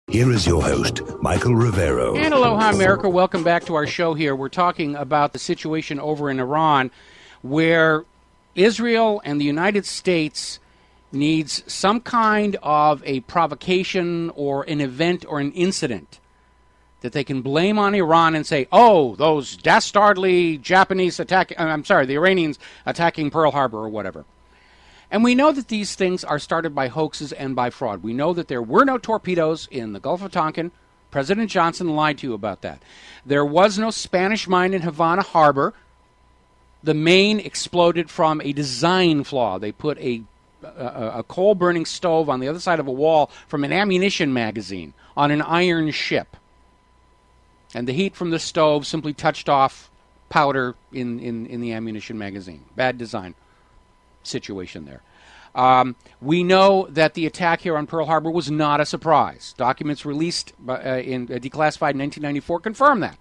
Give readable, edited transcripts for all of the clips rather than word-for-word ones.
Here is your host, Michael Rivero. And aloha, America. Welcome back to our show here. We're talking about the situation over in Iran where Israel and the United States needs some kind of a provocation or an event or an incident that they can blame on Iran and say, oh, those dastardly Japanese the Iranians attacking Pearl Harbor or whatever. And we know that these things are started by hoaxes and by fraud. We know that there were no torpedoes in the Gulf of Tonkin. President Johnson lied to you about that. There was no Spanish mine in Havana Harbor. The main exploded from a design flaw. They put a coal-burning stove on the other side of a wall from an ammunition magazine on an iron ship. And the heat from the stove simply touched off powder in the ammunition magazine. Bad design situation there. We know that the attack here on Pearl Harbor was not a surprise. Documents released declassified in 1994 confirm that.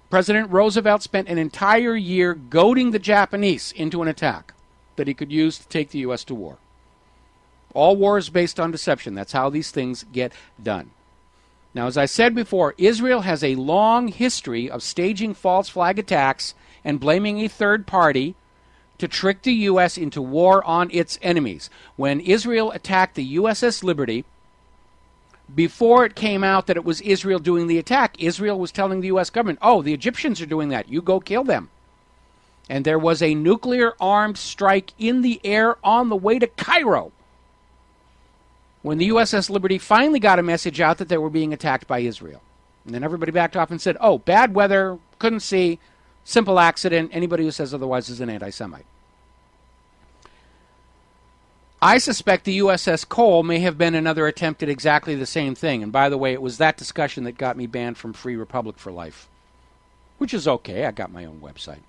President Roosevelt spent an entire year goading the Japanese into an attack that he could use to take the U.S. to war. All war is based on deception. That's how these things get done. Now, as I said before, Israel has a long history of staging false flag attacks and blaming a third party to trick the U.S. into war on its enemies. When Israel attacked the USS Liberty, before it came out that it was Israel doing the attack, Israel was telling the U.S. government, oh, the Egyptians are doing that. You go kill them. And there was a nuclear-armed strike in the air on the way to Cairo when the USS Liberty finally got a message out that they were being attacked by Israel. And then everybody backed off and said, oh, bad weather, couldn't see, simple accident. Anybody who says otherwise is an anti-Semite. I suspect the USS Cole may have been another attempt at exactly the same thing. And by the way, it was that discussion that got me banned from Free Republic for life, which is okay. I got my own website.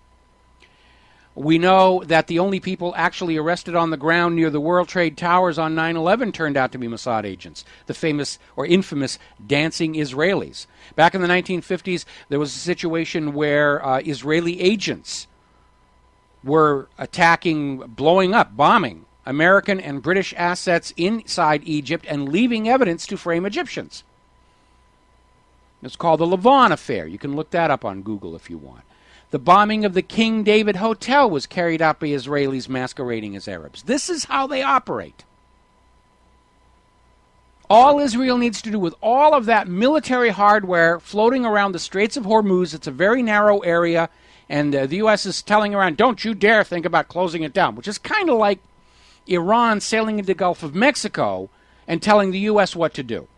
We know that the only people actually arrested on the ground near the World Trade Towers on 9/11 turned out to be Mossad agents, the famous or infamous dancing Israelis. Back in the 1950s, there was a situation where Israeli agents were attacking, blowing up, bombing American and British assets inside Egypt and leaving evidence to frame Egyptians. It's called the Lavon Affair. You can look that up on Google if you want. The bombing of the King David Hotel was carried out by Israelis masquerading as Arabs. This is how they operate. All Israel needs to do with all of that military hardware floating around the Straits of Hormuz, it's a very narrow area, and the U.S. is telling Iran, don't you dare think about closing it down, which is kind of like Iran sailing into the Gulf of Mexico and telling the U.S. what to do.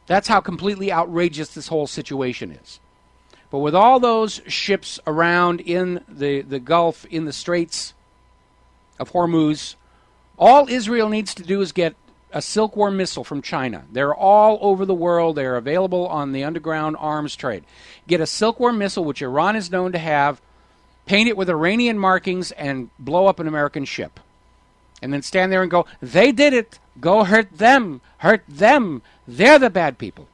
That's how completely outrageous this whole situation is. But with all those ships around in the Gulf, in the Straits of Hormuz, all Israel needs to do is get a silkworm missile from China. They're all over the world. They're available on the underground arms trade. Get a silkworm missile, which Iran is known to have, paint it with Iranian markings, and blow up an American ship. And then stand there and go, they did it. Go hurt them. Hurt them. They're the bad people.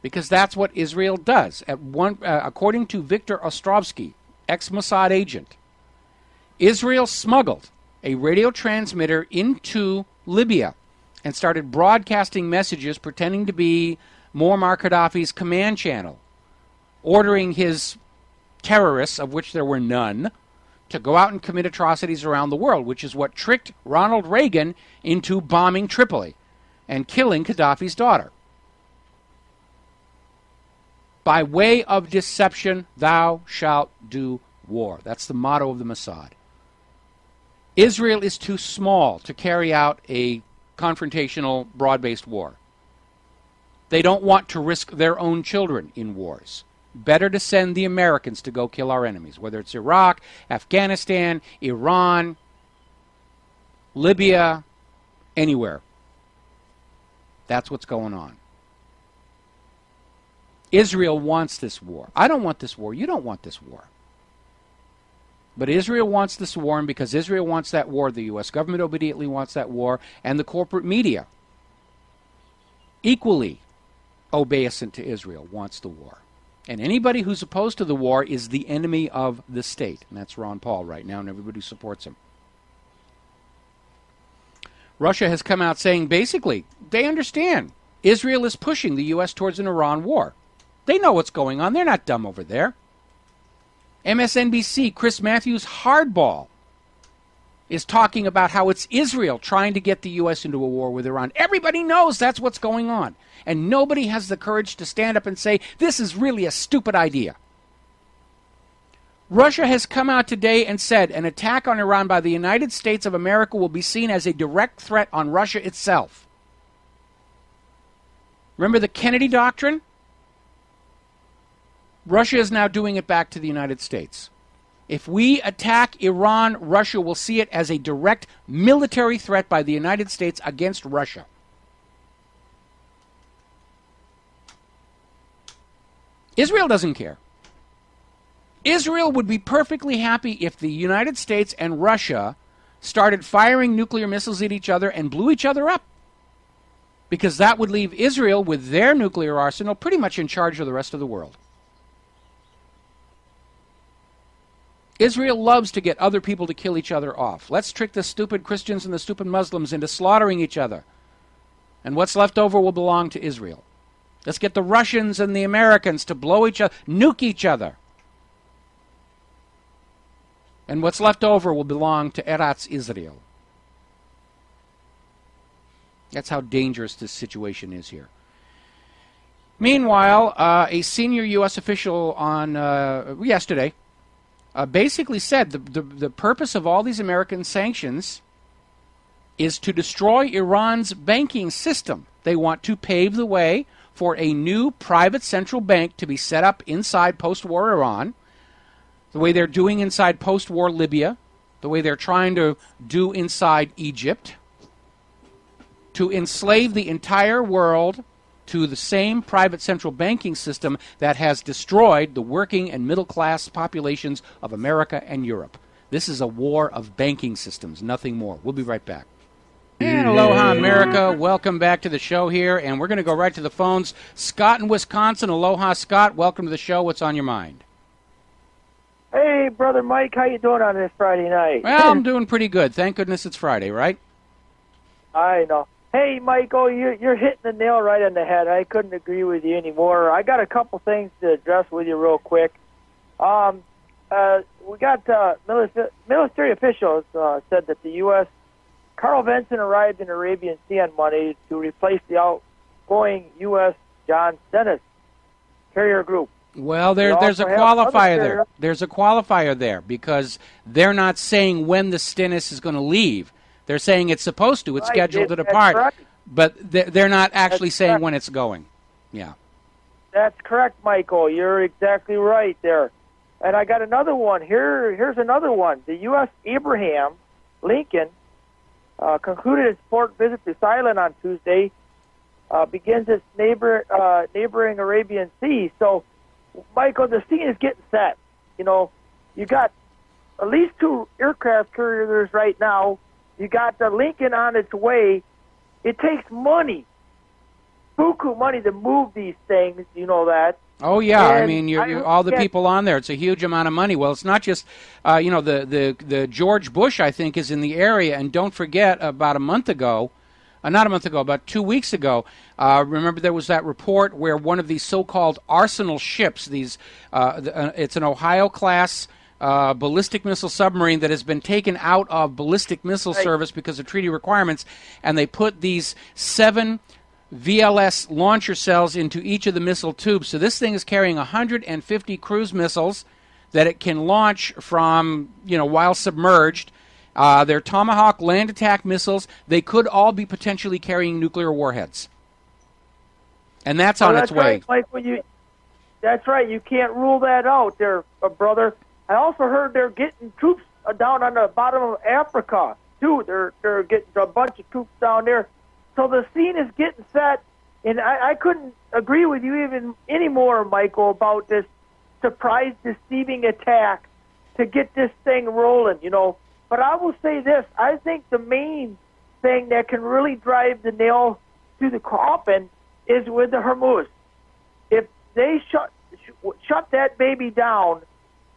Because that's what Israel does. According to Viktor Ostrovsky, ex-Mossad agent, Israel smuggled a radio transmitter into Libya and started broadcasting messages pretending to be Muammar Gaddafi's command channel, ordering his terrorists, of which there were none, to go out and commit atrocities around the world, which is what tricked Ronald Reagan into bombing Tripoli and killing Gaddafi's daughter. By way of deception, thou shalt do war. That's the motto of the Mossad. Israel is too small to carry out a confrontational, broad-based war. They don't want to risk their own children in wars. Better to send the Americans to go kill our enemies, whether it's Iraq, Afghanistan, Iran, Libya, anywhere. That's what's going on. Israel wants this war. I don't want this war. You don't want this war. But Israel wants this war, and because Israel wants that war, the U.S. government obediently wants that war, and the corporate media, equally obeisant to Israel, wants the war. And anybody who's opposed to the war is the enemy of the state. And that's Ron Paul right now, and everybody who supports him. Russia has come out saying basically they understand Israel is pushing the U.S. towards an Iran war. They know what's going on. They're not dumb over there. MSNBC, Chris Matthews Hardball, is talking about how it's Israel trying to get the U.S. into a war with Iran. Everybody knows that's what's going on. And nobody has the courage to stand up and say, this is really a stupid idea. Russia has come out today and said an attack on Iran by the United States of America will be seen as a direct threat on Russia itself. Remember the Kennedy Doctrine? Russia is now doing it back to the United States. If we attack Iran, Russia will see it as a direct military threat by the United States against Russia. Israel doesn't care. Israel would be perfectly happy if the United States and Russia started firing nuclear missiles at each other and blew each other up, because that would leave Israel with their nuclear arsenal pretty much in charge of the rest of the world. Israel loves to get other people to kill each other off. Let's trick the stupid Christians and the stupid Muslims into slaughtering each other. And what's left over will belong to Israel. Let's get the Russians and the Americans to blow each other, nuke each other. And what's left over will belong to Eretz Israel. That's how dangerous this situation is here. Meanwhile, a senior U.S. official on yesterday basically said the purpose of all these American sanctions is to destroy Iran's banking system. They want to pave the way for a new private central bank to be set up inside post-war Iran, the way they're doing inside post-war Libya, the way they're trying to do inside Egypt, to enslave the entire world to the same private central banking system that has destroyed the working and middle-class populations of America and Europe. This is a war of banking systems, nothing more. We'll be right back. And aloha, America. Welcome back to the show here, and we're going to go right to the phones. Scott in Wisconsin. Aloha, Scott. Welcome to the show. What's on your mind? Hey, Brother Mike. How you doing on this Friday night? Well, I'm doing pretty good. Thank goodness it's Friday, right? I know. Hey, Michael, you're hitting the nail right on the head. I couldn't agree with you anymore. I got a couple things to address with you real quick. We got military officials said that the U.S. Carl Vinson arrived in Arabian Sea on Monday to replace the outgoing U.S. John Stennis carrier group. Well, there's a qualifier there. There's a qualifier there because they're not saying when the Stennis is going to leave. They're saying it's supposed to. It's scheduled to depart. Right. But they're not actually saying when it's going. Yeah. That's correct, Michael. You're exactly right there. And I got another one. Here's another one. The U.S. Abraham Lincoln concluded its port visit to Thailand on Tuesday, begins its neighboring Arabian Sea. So, Michael, the scene is getting set. You know, you got at least 2 aircraft carriers right now. You got the Lincoln on its way. It takes money, buku money, to move these things. You know that. Oh yeah, and I mean, you're all the people on there. It's a huge amount of money. Well, it's not just, the George Bush, I think, is in the area. And don't forget, about a month ago, about 2 weeks ago, remember there was that report where one of these so-called arsenal ships, it's an Ohio-class ballistic missile submarine that has been taken out of ballistic missile service because of treaty requirements, and they put these 7 VLS launcher cells into each of the missile tubes. So this thing is carrying 150 cruise missiles that it can launch from, while submerged. They're Tomahawk land attack missiles. They could all be potentially carrying nuclear warheads. And that's on its way. Right, Mike, that's right. You can't rule that out there, brother. I also heard they're getting troops down on the bottom of Africa, too. They're getting a bunch of troops down there. So the scene is getting set, and I couldn't agree with you even anymore, Michael, about this surprise deceiving attack to get this thing rolling, But I will say this. I think the main thing that can really drive the nail through the coffin is with the Hormuz. If they shut that baby down,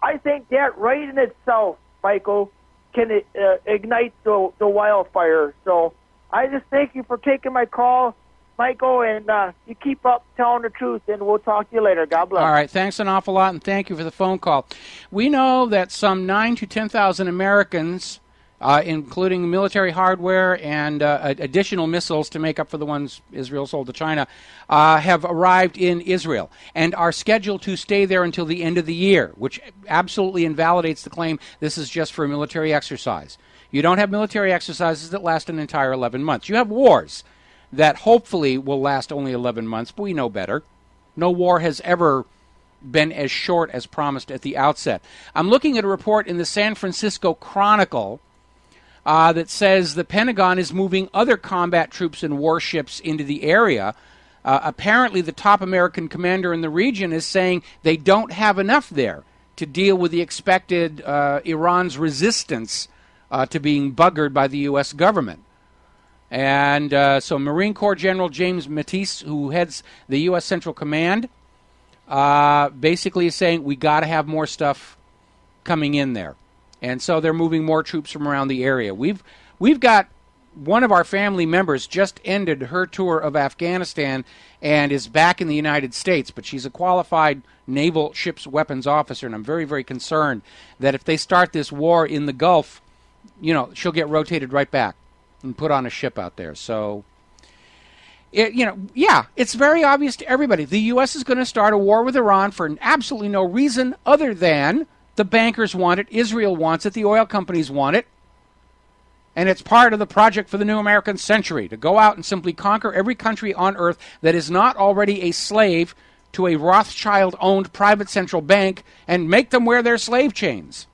I think that right in itself, Michael, can ignite the wildfire. So I just thank you for taking my call, Michael, and you keep up telling the truth, and we'll talk to you later. God bless. All right, thanks an awful lot, and thank you for the phone call. We know that some 9,000 to 10,000 Americans, including military hardware and additional missiles to make up for the ones Israel sold to China, have arrived in Israel and are scheduled to stay there until the end of the year, which absolutely invalidates the claim this is just for a military exercise. You don't have military exercises that last an entire 11 months. You have wars that hopefully will last only 11 months, but we know better. No war has ever been as short as promised at the outset. I'm looking at a report in the San Francisco Chronicle that says the Pentagon is moving other combat troops and warships into the area. Apparently, the top American commander in the region is saying they don't have enough there to deal with the expected Iran's resistance to being buggered by the U.S. government. And so Marine Corps General James Mattis, who heads the U.S. Central Command, basically is saying we got to have more stuff coming in there. And so they're moving more troops from around the area. We've got one of our family members just ended her tour of Afghanistan and is back in the United States, but she's a qualified naval ships weapons officer, and I'm very, very concerned that if they start this war in the Gulf, she'll get rotated right back and put on a ship out there. So, it's very obvious to everybody. The U.S. is going to start a war with Iran for absolutely no reason other than the bankers want it, Israel wants it, the oil companies want it, and it's part of the project for the new American century to go out and simply conquer every country on earth that is not already a slave to a Rothschild-owned private central bank and make them wear their slave chains.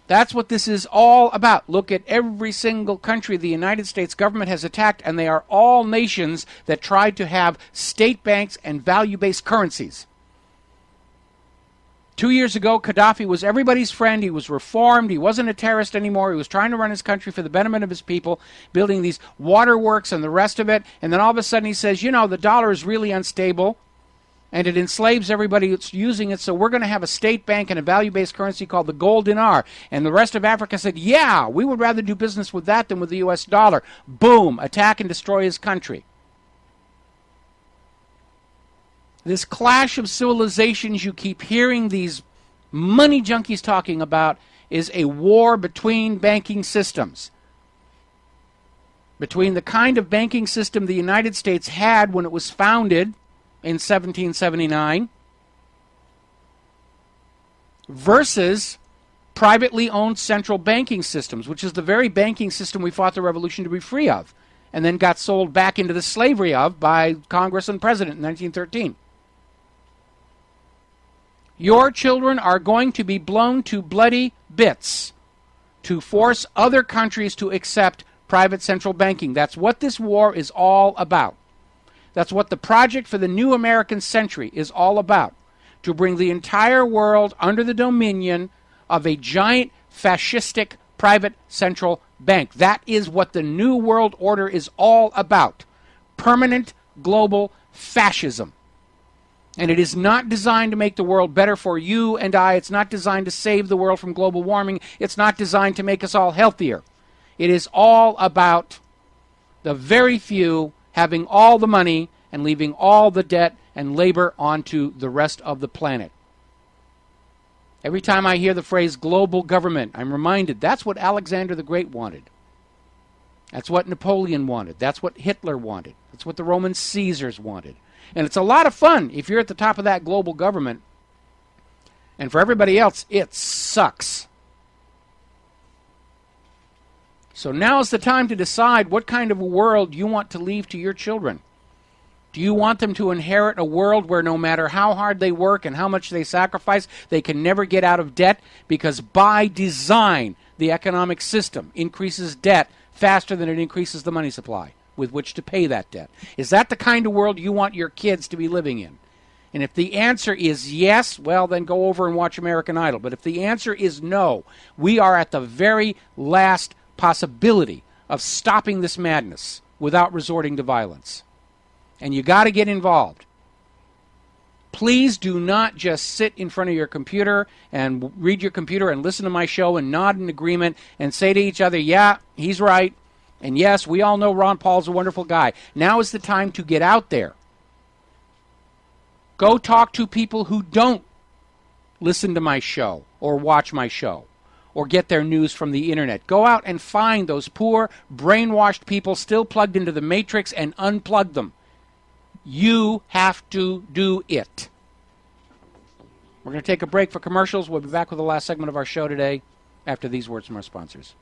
That's what this is all about. Look at every single country the United States government has attacked, and they are all nations that tried to have state banks and value-based currencies. 2 years ago, Gaddafi was everybody's friend. He was reformed. He wasn't a terrorist anymore. He was trying to run his country for the betterment of his people, building these waterworks and the rest of it. And then all of a sudden he says, the dollar is really unstable, and it enslaves everybody that's using it, so we're going to have a state bank and a value-based currency called the gold dinar. And the rest of Africa said, yeah, we would rather do business with that than with the U.S. dollar. Boom, attack and destroy his country. This clash of civilizations you keep hearing these money junkies talking about is a war between banking systems. Between the kind of banking system the United States had when it was founded in 1779 versus privately owned central banking systems, which is the very banking system we fought the revolution to be free of and then got sold back into the slavery of by Congress and President in 1913. Your children are going to be blown to bloody bits to force other countries to accept private central banking. That's what this war is all about. That's what the project for the new American century is all about, to bring the entire world under the dominion of a giant fascistic private central bank. That is what the New World Order is all about. Permanent global fascism. And it is not designed to make the world better for you and I. It's not designed to save the world from global warming. It's not designed to make us all healthier. It is all about the very few having all the money and leaving all the debt and labor onto the rest of the planet. Every time I hear the phrase global government, I'm reminded that's what Alexander the Great wanted. That's what Napoleon wanted. That's what Hitler wanted. That's what the Roman Caesars wanted. And it's a lot of fun if you're at the top of that global government. And for everybody else, it sucks. So now's the time to decide what kind of a world you want to leave to your children. Do you want them to inherit a world where no matter how hard they work and how much they sacrifice, they can never get out of debt? Because by design, the economic system increases debt faster than it increases the money supply with which to pay that debt. Is that the kind of world you want your kids to be living in? And if the answer is yes, well, then go over and watch American Idol. But if the answer is no, we are at the very last possibility of stopping this madness without resorting to violence. And you got to get involved. Please do not just sit in front of your computer and read your computer and listen to my show and nod in agreement and say to each other, yeah, he's right. And yes, we all know Ron Paul's a wonderful guy. Now is the time to get out there. Go talk to people who don't listen to my show or watch my show or get their news from the internet. Go out and find those poor, brainwashed people still plugged into the matrix and unplug them. You have to do it. We're going to take a break for commercials. We'll be back with the last segment of our show today after these words from our sponsors.